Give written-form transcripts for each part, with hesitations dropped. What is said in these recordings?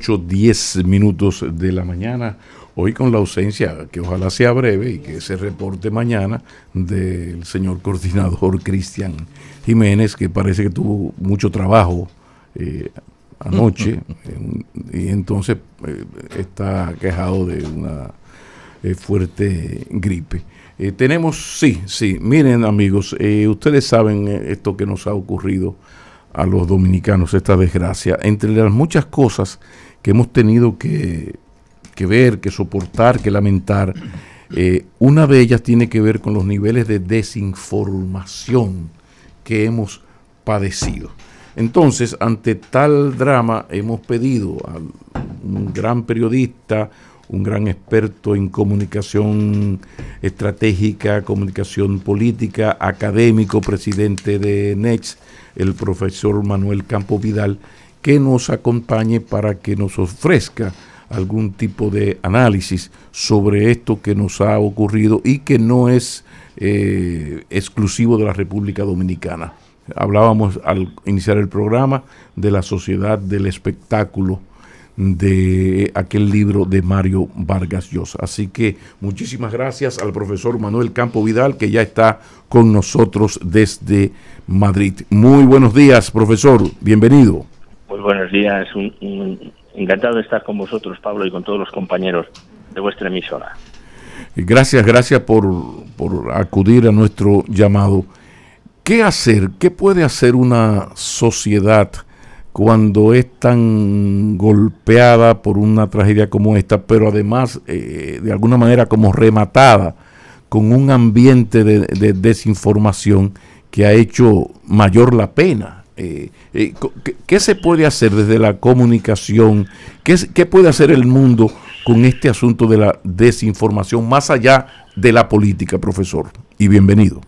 8:10 de la mañana. Hoy con la ausencia, que ojalá sea breve y que se reporte mañana, del señor coordinador Cristian Jiménez, que parece que tuvo mucho trabajo anoche y entonces está quejado de una fuerte gripe. Miren amigos, ustedes saben esto que nos ha ocurrido a los dominicanos, esta desgracia. Entre las muchas cosas que hemos tenido que ver, que soportar, que lamentar, una de ellas tiene que ver con los niveles de desinformación que hemos padecido. Entonces, ante tal drama, hemos pedido a un gran periodista, un gran experto en comunicación estratégica, comunicación política, académico, presidente de NEX, el profesor Manuel Campo Vidal, que nos acompañe para que nos ofrezca algún tipo de análisis sobre esto que nos ha ocurrido y que no es exclusivo de la República Dominicana. Hablábamos al iniciar el programa de la sociedad del espectáculo, de aquel libro de Mario Vargas Llosa. Así que muchísimas gracias al profesor Manuel Campo Vidal, que ya está con nosotros desde Madrid. Muy buenos días, profesor, bienvenido. Muy buenos días, encantado de estar con vosotros, Pablo, y con todos los compañeros de vuestra emisora. Gracias por acudir a nuestro llamado. ¿Qué hacer? ¿Qué puede hacer una sociedad cuando es tan golpeada por una tragedia como esta, pero además de alguna manera como rematada con un ambiente de desinformación que ha hecho mayor la pena? ¿Qué se puede hacer desde la comunicación? ¿Qué puede hacer el mundo con este asunto de la desinformación más allá de la política, profesor? Y bienvenido.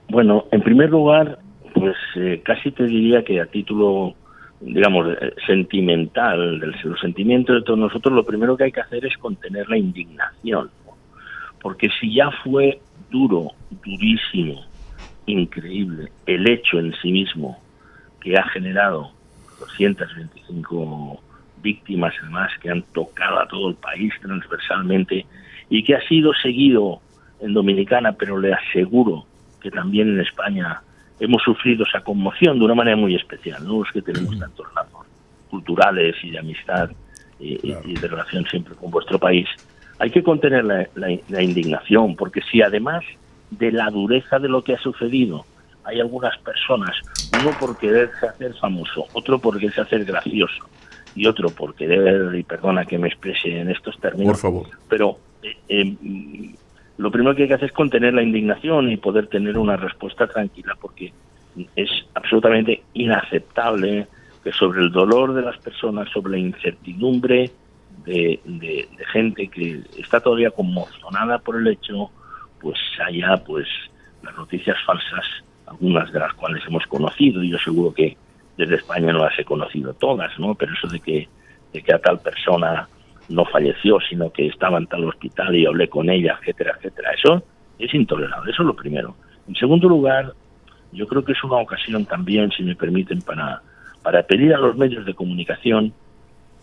Bueno, en primer lugar, pues casi te diría que a título, digamos, sentimental, de los sentimientos de todos nosotros, lo primero que hay que hacer es contener la indignación, ¿no? Porque si ya fue durísimo, increíble, el hecho en sí mismo que ha generado 225 víctimas además que han tocado a todo el país transversalmente y que ha sido seguido en Dominicana, pero le aseguro que también en España hemos sufrido esa conmoción de una manera muy especial, ¿no? Los que tenemos tantos lazos culturales y de amistad y de relación siempre con vuestro país. Hay que contener la indignación, porque si además de la dureza de lo que ha sucedido hay algunas personas, uno por quererse hacer famoso, otro por quererse hacer gracioso y otro por querer, y perdona que me exprese en estos términos, por favor, pero lo primero que hay que hacer es contener la indignación y poder tener una respuesta tranquila, porque es absolutamente inaceptable que sobre el dolor de las personas, sobre la incertidumbre de gente que está todavía conmocionada por el hecho, pues haya pues las noticias falsas, algunas de las cuales hemos conocido, y yo seguro que desde España no las he conocido todas, ¿no? Pero eso de que a tal persona no falleció, sino que estaba en tal hospital y hablé con ella, etcétera, etcétera. Eso es intolerable, eso es lo primero. En segundo lugar, yo creo que es una ocasión también, si me permiten, para pedir a los medios de comunicación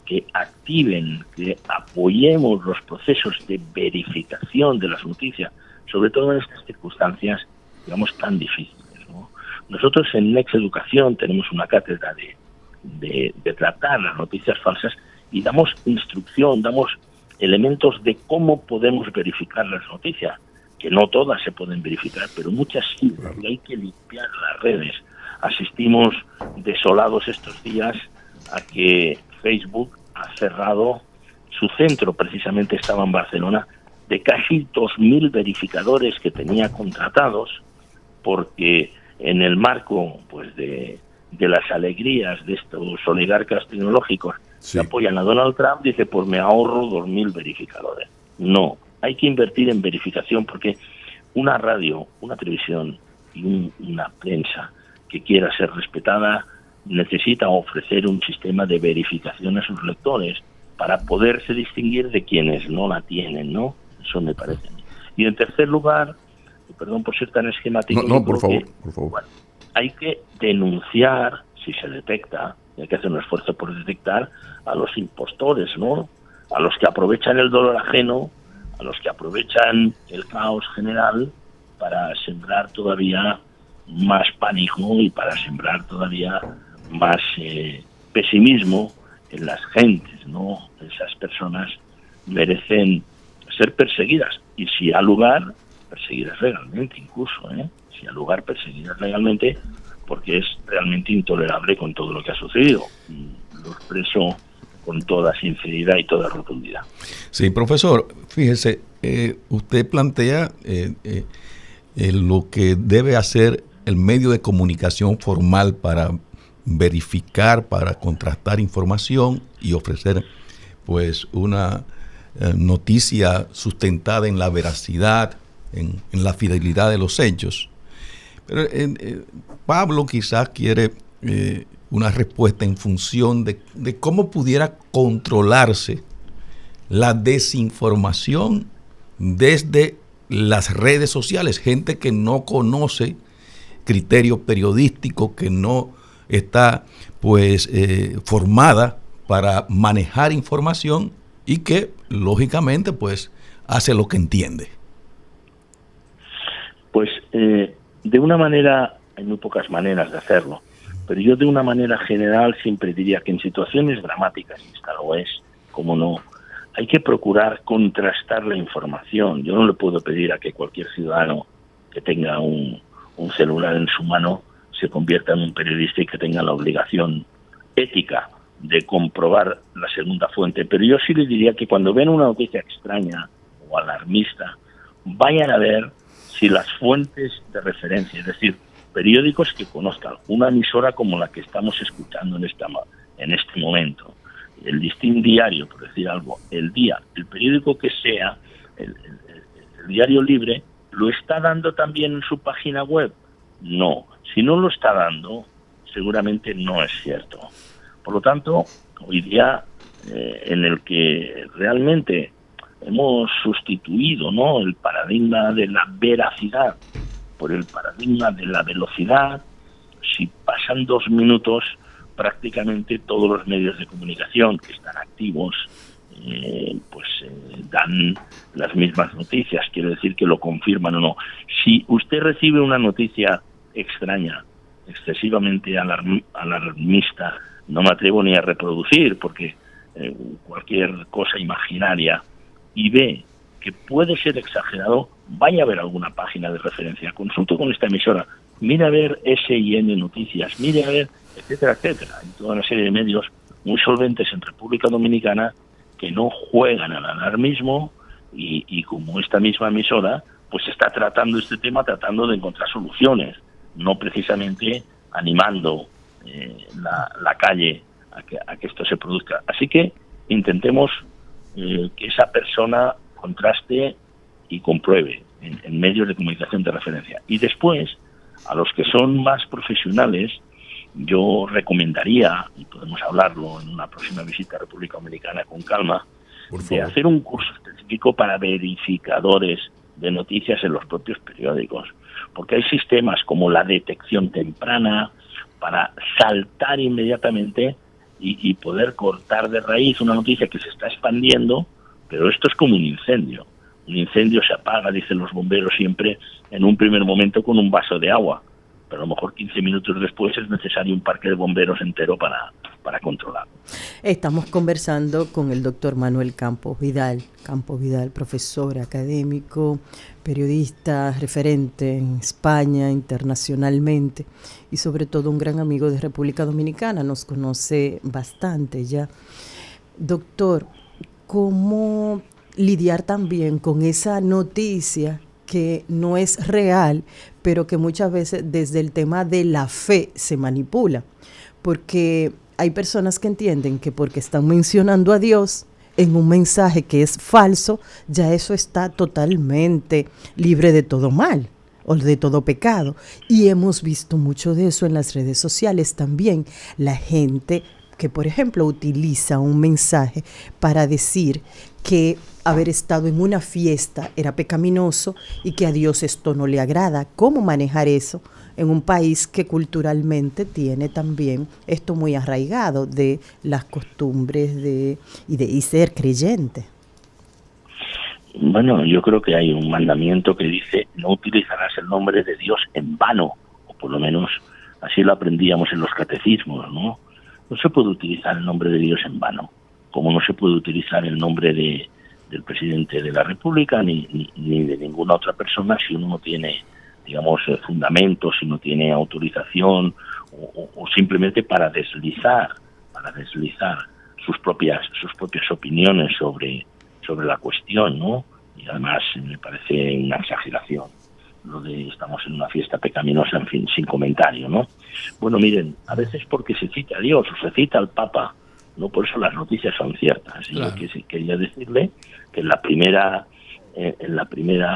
que activen, que apoyemos los procesos de verificación de las noticias, sobre todo en estas circunstancias, digamos, tan difíciles, ¿no? Nosotros en Nex Educación tenemos una cátedra de tratar las noticias falsas y damos instrucción, damos elementos de cómo podemos verificar las noticias, que no todas se pueden verificar, pero muchas sí, y hay que limpiar las redes. Asistimos desolados estos días a que Facebook ha cerrado su centro, precisamente estaba en Barcelona, de casi 2.000 verificadores que tenía contratados, porque en el marco pues de las alegrías de estos oligarcas tecnológicos que apoyan a Donald Trump, dice, pues me ahorro 2.000 verificadores. No, hay que invertir en verificación, porque una radio, una televisión y una prensa que quiera ser respetada necesita ofrecer un sistema de verificación a sus lectores para poderse distinguir de quienes no la tienen, ¿no? Eso me parece a mí. Y en tercer lugar, perdón por ser tan esquemático, por favor. Bueno, hay que denunciar, si se detecta, y hay que hacer un esfuerzo por detectar a los impostores, ¿no? A los que aprovechan el dolor ajeno, a los que aprovechan el caos general para sembrar todavía más pánico y para sembrar todavía más pesimismo en las gentes, ¿no? Esas personas merecen ser perseguidas, y si ha lugar, perseguidas legalmente incluso, si ha lugar, perseguidas legalmente, porque es realmente intolerable con todo lo que ha sucedido. Lo expreso con toda sinceridad y toda rotundidad. Sí, profesor, fíjese, usted plantea lo que debe hacer el medio de comunicación formal para verificar, para contrastar información y ofrecer pues una noticia sustentada en la veracidad, en la fidelidad de los hechos. Pero Pablo quizás quiere una respuesta en función de cómo pudiera controlarse la desinformación desde las redes sociales, gente que no conoce criterio periodístico, que no está pues formada para manejar información y que lógicamente pues hace lo que entiende. Pues de una manera, hay muy pocas maneras de hacerlo, pero yo de una manera general siempre diría que en situaciones dramáticas, y esta lo es, como no, hay que procurar contrastar la información. Yo no le puedo pedir a que cualquier ciudadano que tenga un celular en su mano se convierta en un periodista y que tenga la obligación ética de comprobar la segunda fuente. Pero yo sí le diría que cuando ven una noticia extraña o alarmista, vayan a ver si las fuentes de referencia, es decir, periódicos que conozcan, una emisora como la que estamos escuchando en este momento, el Listín Diario, por decir algo, El Día, el periódico que sea, el Diario Libre, ¿lo está dando también en su página web? No. Si no lo está dando, seguramente no es cierto. Por lo tanto, hoy día en el que realmente hemos sustituido, ¿no?, el paradigma de la veracidad por el paradigma de la velocidad, si pasan 2 minutos, prácticamente todos los medios de comunicación que están activos dan las mismas noticias, quiero decir que lo confirman o no. Si usted recibe una noticia extraña, excesivamente alarmista, no me atrevo ni a reproducir porque cualquier cosa imaginaria, y ve que puede ser exagerado, vaya a ver alguna página de referencia, consulte con esta emisora, mire a ver S&N Noticias, mire a ver, etcétera, etcétera. Hay toda una serie de medios muy solventes en República Dominicana que no juegan al alarmismo y como esta misma emisora, pues está tratando este tema, tratando de encontrar soluciones, no precisamente animando la calle a que esto se produzca. Así que intentemos que esa persona contraste y compruebe en medios de comunicación de referencia. Y después, a los que son más profesionales, yo recomendaría, y podemos hablarlo en una próxima visita a República Dominicana con calma, de hacer un curso específico para verificadores de noticias en los propios periódicos, porque hay sistemas como la detección temprana para saltar inmediatamente y poder cortar de raíz una noticia que se está expandiendo, pero esto es como un incendio. Un incendio se apaga, dicen los bomberos siempre, en un primer momento con un vaso de agua, pero a lo mejor 15 minutos después es necesario un parque de bomberos entero para controlarlo. Estamos conversando con el doctor Manuel Campos Vidal, profesor académico, periodista, referente en España, internacionalmente, y sobre todo un gran amigo de República Dominicana, nos conoce bastante ya. Doctor, ¿cómo lidiar también con esa noticia que no es real, pero que muchas veces desde el tema de la fe se manipula? Porque hay personas que entienden que porque están mencionando a Dios en un mensaje que es falso, ya eso está totalmente libre de todo mal o de todo pecado. Y hemos visto mucho de eso en las redes sociales también. La gente que, por ejemplo, utiliza un mensaje para decir que haber estado en una fiesta era pecaminoso y que a Dios esto no le agrada. ¿Cómo manejar eso en un país que culturalmente tiene también esto muy arraigado de las costumbres y ser creyente. Bueno, yo creo que hay un mandamiento que dice: no utilizarás el nombre de Dios en vano, o por lo menos así lo aprendíamos en los catecismos, ¿no? No se puede utilizar el nombre de Dios en vano, como no se puede utilizar el nombre del presidente de la República ni de ninguna otra persona si uno no tiene, digamos, fundamentos, si no tiene autorización o simplemente para deslizar sus propias opiniones sobre la cuestión, ¿no? Y además me parece una exageración lo de estamos en una fiesta pecaminosa, en fin, sin comentario, ¿no? Bueno, miren, a veces porque se cita a Dios o se cita al Papa, no por eso las noticias son ciertas. Claro. Y yo quería decirle que en la primera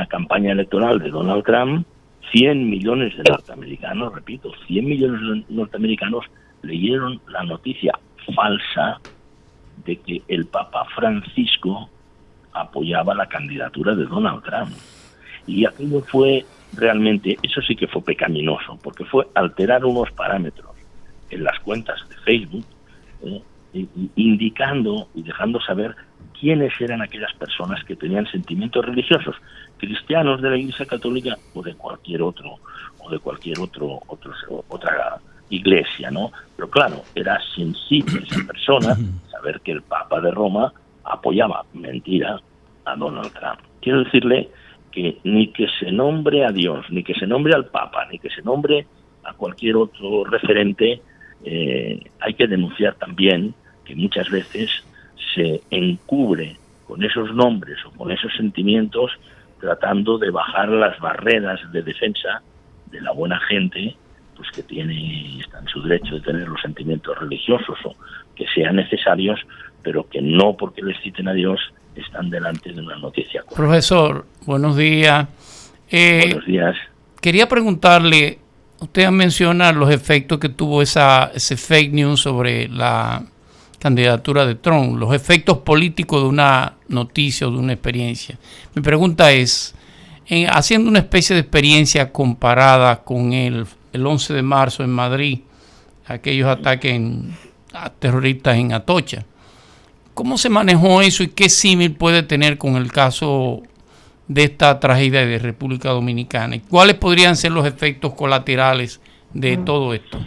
campaña electoral de Donald Trump, 100 millones de norteamericanos, repito, 100 millones de norteamericanos leyeron la noticia falsa de que el Papa Francisco apoyaba la candidatura de Donald Trump. Y aquello fue realmente, eso sí que fue pecaminoso, porque fue alterar unos parámetros en las cuentas de Facebook, indicando y dejando saber quiénes eran aquellas personas que tenían sentimientos religiosos, cristianos de la Iglesia Católica o de cualquier otra iglesia, ¿no? Pero claro, era sensible esa persona saber que el Papa de Roma apoyaba, mentira, a Donald Trump. Quiero decirle que ni que se nombre a Dios, ni que se nombre al Papa, ni que se nombre a cualquier otro referente, hay que denunciar también que muchas veces se encubre con esos nombres o con esos sentimientos tratando de bajar las barreras de defensa de la buena gente, pues que está en su derecho de tener los sentimientos religiosos o que sean necesarios, pero que no porque les citen a Dios están delante de una noticia correcta. Profesor, buenos días. Buenos días. Quería preguntarle, usted menciona los efectos que tuvo ese fake news sobre la candidatura de Trump, los efectos políticos de una noticia o de una experiencia. Mi pregunta es, haciendo una especie de experiencia comparada con el 11 de marzo en Madrid, aquellos ataques terroristas en Atocha, ¿cómo se manejó eso y qué símil puede tener con el caso de esta tragedia de República Dominicana? ¿Y cuáles podrían ser los efectos colaterales de todo esto?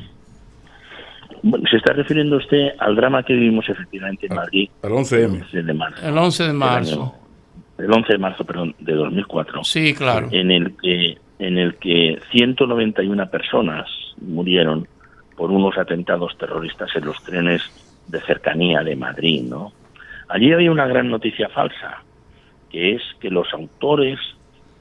Bueno, se está refiriendo usted al drama que vivimos efectivamente en Madrid. El 11 de marzo. El 11 de marzo, perdón, de 2004. Sí, claro. En el que 191 personas murieron por unos atentados terroristas en los trenes de cercanía de Madrid, ¿no? Allí había una gran noticia falsa, que es que los autores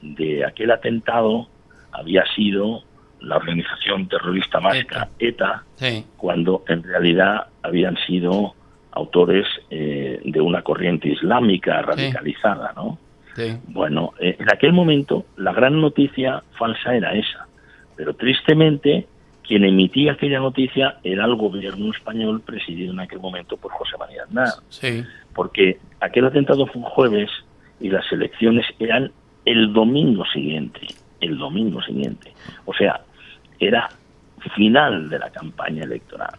de aquel atentado había sido la organización terrorista vasca ETA, sí, cuando en realidad habían sido autores de una corriente islámica radicalizada, ¿no? Sí. Bueno, en aquel momento la gran noticia falsa era esa, pero tristemente quien emitía aquella noticia era el gobierno español presidido en aquel momento por José María Aznar, sí, porque aquel atentado fue un jueves y las elecciones eran el domingo siguiente, o sea, era final de la campaña electoral.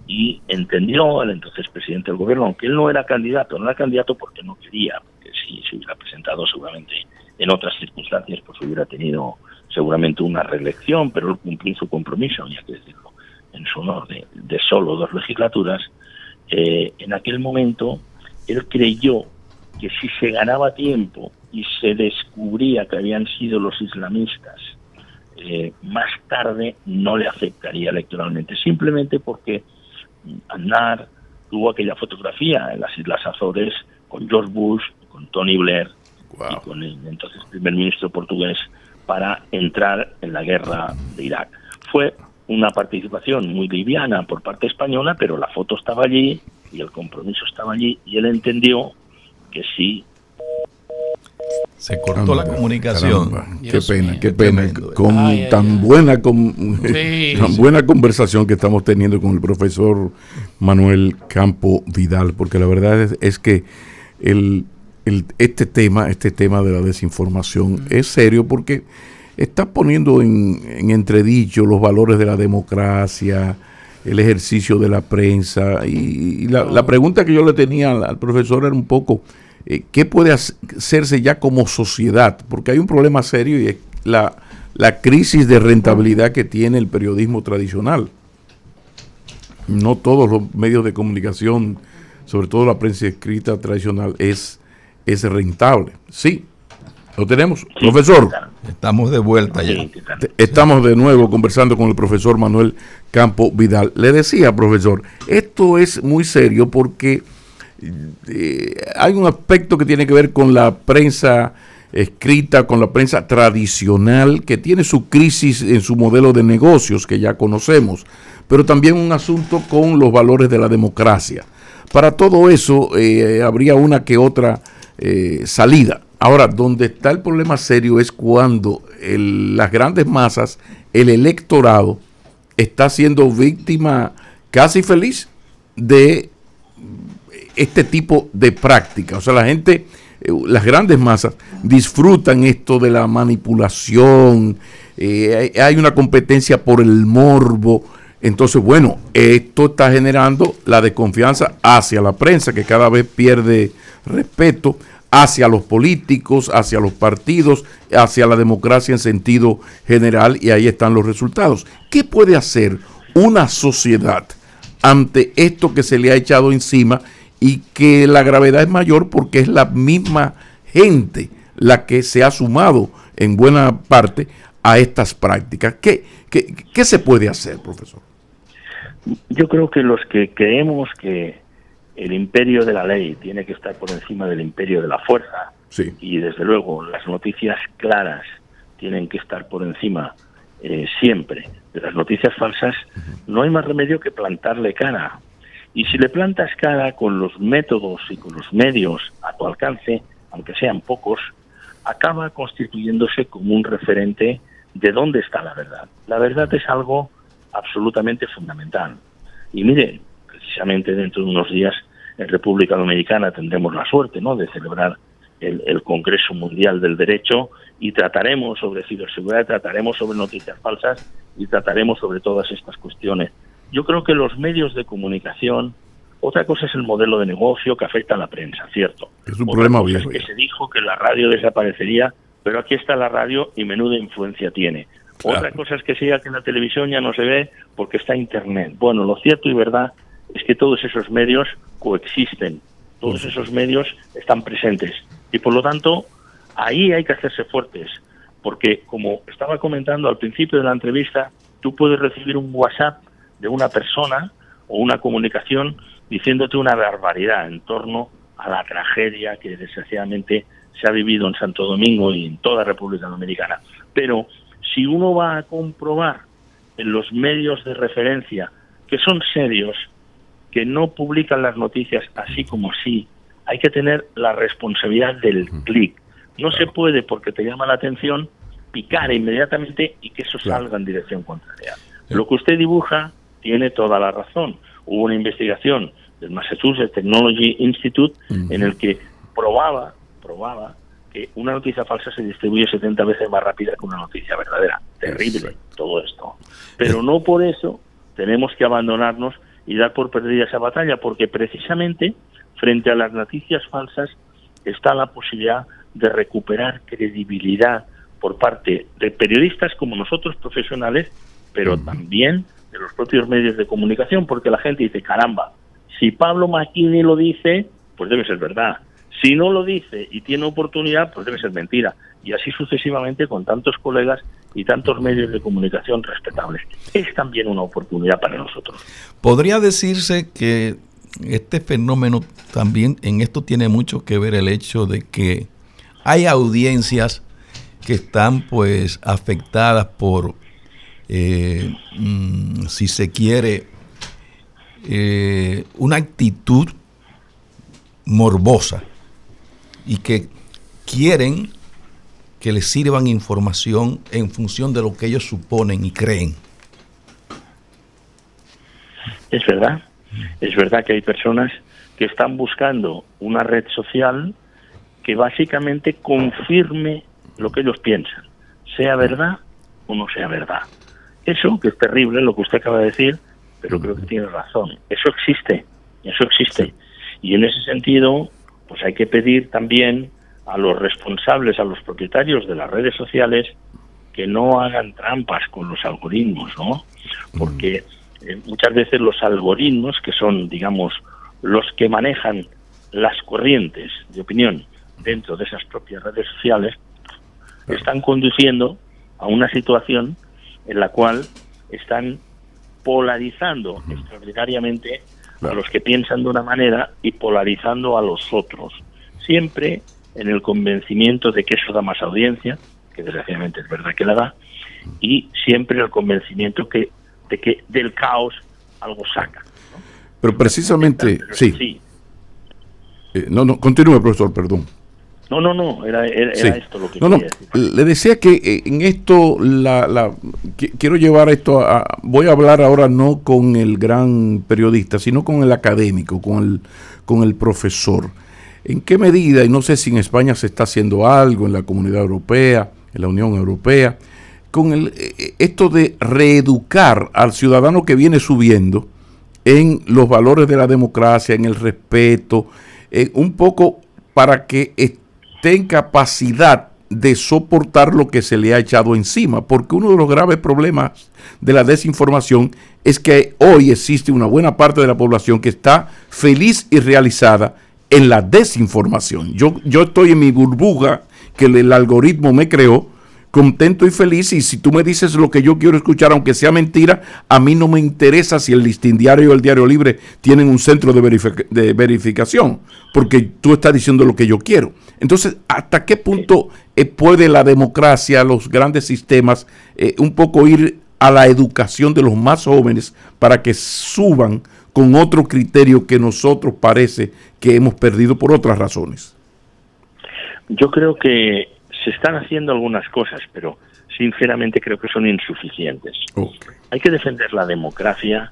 Y entendió el entonces presidente del gobierno, aunque él no era candidato porque no quería, porque si se hubiera presentado seguramente en otras circunstancias, pues hubiera tenido seguramente una reelección, pero él cumplió su compromiso, había que decirlo, en su honor, de solo 2 legislaturas. En aquel momento él creyó que si se ganaba tiempo y se descubría que habían sido los islamistas, más tarde no le afectaría electoralmente, simplemente porque Aznar tuvo aquella fotografía en las Islas Azores con George Bush, con Tony Blair, wow, y con el entonces primer ministro portugués para entrar en la guerra de Irak. Fue una participación muy liviana por parte española, pero la foto estaba allí y el compromiso estaba allí y él entendió que sí. Se cortó la comunicación. Qué pena. Con tan buena conversación que estamos teniendo con el profesor Manuel Campo Vidal, porque la verdad es que este tema de la desinformación es serio porque está poniendo en entredicho los valores de la democracia, el ejercicio de la prensa. Y la pregunta que yo le tenía al profesor era un poco, ¿qué puede hacerse ya como sociedad? Porque hay un problema serio y es la crisis de rentabilidad que tiene el periodismo tradicional. No todos los medios de comunicación, sobre todo la prensa escrita tradicional, es rentable. Sí, lo tenemos. Sí, profesor. Estamos de vuelta ya. Estamos de nuevo conversando con el profesor Manuel Campos Vidal. Le decía, profesor, esto es muy serio porque hay un aspecto que tiene que ver con la prensa escrita, con la prensa tradicional, que tiene su crisis en su modelo de negocios que ya conocemos, pero también un asunto con los valores de la democracia. Para todo eso habría una que otra salida. Ahora, donde está el problema serio es cuando las grandes masas, el electorado, está siendo víctima casi feliz de este tipo de práctica. O sea, la gente, las grandes masas disfrutan esto de la manipulación, hay una competencia por el morbo. Entonces, bueno, esto está generando la desconfianza hacia la prensa, que cada vez pierde respeto, hacia los políticos, hacia los partidos, hacia la democracia en sentido general, y ahí están los resultados. ¿Qué puede hacer una sociedad ante esto que se le ha echado encima y que la gravedad es mayor porque es la misma gente la que se ha sumado en buena parte a estas prácticas? ¿Qué se puede hacer, profesor? Yo creo que los que creemos que el imperio de la ley tiene que estar por encima del imperio de la fuerza, sí, y desde luego las noticias claras tienen que estar por encima siempre de las noticias falsas, no hay más remedio que plantarle cara. Y si le plantas cara con los métodos y con los medios a tu alcance, aunque sean pocos, acaba constituyéndose como un referente de dónde está la verdad. La verdad es algo absolutamente fundamental. Y mire, precisamente dentro de unos días en República Dominicana tendremos la suerte, ¿no?, de celebrar el Congreso Mundial del Derecho, y trataremos sobre ciberseguridad, trataremos sobre noticias falsas y trataremos sobre todas estas cuestiones. Yo creo que los medios de comunicación, otra cosa es el modelo de negocio que afecta a la prensa, cierto. Es un problema viejo. Es que se dijo que la radio desaparecería, pero aquí está la radio y menuda influencia tiene. Claro. Otra cosa es que se diga que en la televisión ya no se ve porque está Internet. Bueno, lo cierto y verdad es que todos esos medios coexisten, todos esos medios están presentes. Y por lo tanto, ahí hay que hacerse fuertes, porque como estaba comentando al principio de la entrevista, tú puedes recibir un WhatsApp de una persona o una comunicación diciéndote una barbaridad en torno a la tragedia que desgraciadamente se ha vivido en Santo Domingo y en toda República Dominicana. Pero si uno va a comprobar en los medios de referencia que son serios, que no publican las noticias así como así, hay que tener la responsabilidad del clic. No se puede, porque te llama la atención, picar inmediatamente y que eso salga en dirección contraria. Lo que usted dibuja tiene toda la razón. Hubo una investigación del Massachusetts Technology Institute en el que probaba que una noticia falsa se distribuye 70 veces más rápida que una noticia verdadera. Terrible todo esto. Pero no por eso tenemos que abandonarnos y dar por perdida esa batalla, porque precisamente frente a las noticias falsas está la posibilidad de recuperar credibilidad por parte de periodistas como nosotros, profesionales, pero también de los propios medios de comunicación, porque la gente dice, caramba, si Pablo Macchini lo dice, pues debe ser verdad. Si no lo dice y tiene oportunidad, pues debe ser mentira. Y así sucesivamente con tantos colegas y tantos medios de comunicación respetables. Es también una oportunidad para nosotros. Podría decirse que este fenómeno también, en esto tiene mucho que ver el hecho de que hay audiencias que están pues afectadas por, si se quiere, una actitud morbosa y que quieren que les sirvan información en función de lo que ellos suponen y creen. Es verdad que hay personas que están buscando una red social que básicamente confirme lo que ellos piensan. sea verdad o no sea verdad. Eso, que es terrible lo que usted acaba de decir, pero creo que tiene razón. Eso existe. Sí. Y en ese sentido, pues hay que pedir también a los responsables, a los propietarios de las redes sociales, que no hagan trampas con los algoritmos, ¿no? Porque muchas veces los algoritmos, que son, digamos, los que manejan las corrientes de opinión dentro de esas propias redes sociales, están conduciendo a una situación en la cual están polarizando extraordinariamente a los que piensan de una manera y polarizando a los otros, siempre en el convencimiento de que eso da más audiencia, que desgraciadamente es verdad que la da, y siempre el convencimiento de que del caos algo saca, ¿no? Pero precisamente, sí. No, continúe, profesor, perdón. No, era sí. Esto lo que quería decir. Le decía que en esto, quiero llevar esto voy a hablar ahora no con el gran periodista, sino con el académico, con el profesor. ¿En qué medida, y no sé si en España se está haciendo algo, en la Comunidad Europea, en la Unión Europea, con esto de reeducar al ciudadano que viene subiendo en los valores de la democracia, en el respeto, un poco para que esté en capacidad de soportar lo que se le ha echado encima? Porque uno de los graves problemas de la desinformación es que hoy existe una buena parte de la población que está feliz y realizada en la desinformación. Yo estoy en mi burbuja que el algoritmo me creó, contento y feliz, y si tú me dices lo que yo quiero escuchar, aunque sea mentira, a mí no me interesa si el Listín Diario o el Diario Libre tienen un centro de verificación, porque tú estás diciendo lo que yo quiero. Entonces, ¿hasta qué punto puede la democracia, los grandes sistemas, un poco ir a la educación de los más jóvenes para que suban con otro criterio que nosotros parece que hemos perdido por otras razones? Yo creo que se están haciendo algunas cosas, pero sinceramente creo que son insuficientes. Okay. Hay que defender la democracia,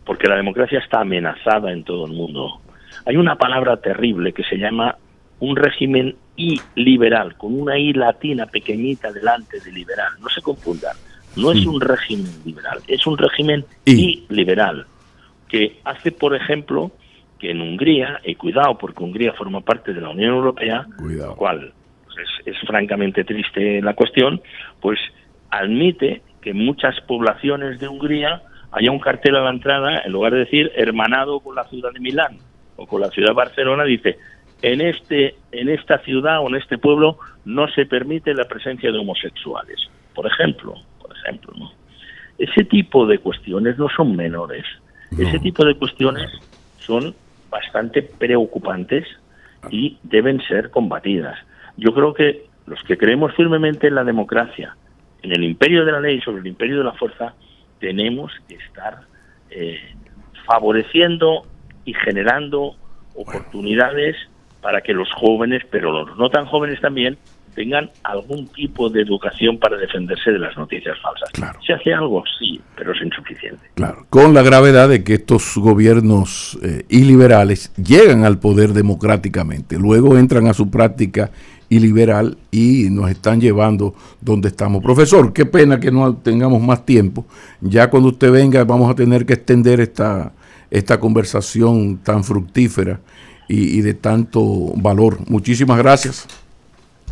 porque la democracia está amenazada en todo el mundo. Hay una palabra terrible que se llama un régimen iliberal, con una I latina pequeñita delante de liberal. No se confundan, no es un régimen liberal, es un régimen iliberal, que hace, por ejemplo, que en Hungría, y cuidado porque Hungría forma parte de la Unión Europea, lo cual es francamente triste la cuestión, pues admite que en muchas poblaciones de Hungría haya un cartel a la entrada, en lugar de decir hermanado con la ciudad de Milán o con la ciudad de Barcelona, dice en esta ciudad o en este pueblo no se permite la presencia de homosexuales, por ejemplo, ¿no? Ese tipo de cuestiones no son menores. Ese tipo de cuestiones son bastante preocupantes y deben ser combatidas. Yo creo que los que creemos firmemente en la democracia, en el imperio de la ley, sobre el imperio de la fuerza, tenemos que estar favoreciendo y generando oportunidades para que los jóvenes, pero los no tan jóvenes también, tengan algún tipo de educación para defenderse de las noticias falsas. Claro. ¿Se hace algo? Sí, pero es insuficiente. Claro, con la gravedad de que estos gobiernos iliberales llegan al poder democráticamente, luego entran a su práctica iliberal y nos están llevando donde estamos. Profesor, qué pena que no tengamos más tiempo. Ya cuando usted venga vamos a tener que extender esta conversación tan fructífera y de tanto valor. Muchísimas gracias.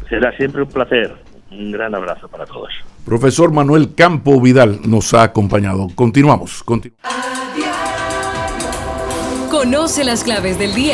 Será siempre un placer. Un gran abrazo para todos. Profesor Manuel Campo Vidal nos ha acompañado. Continuamos. Conoce las claves del día.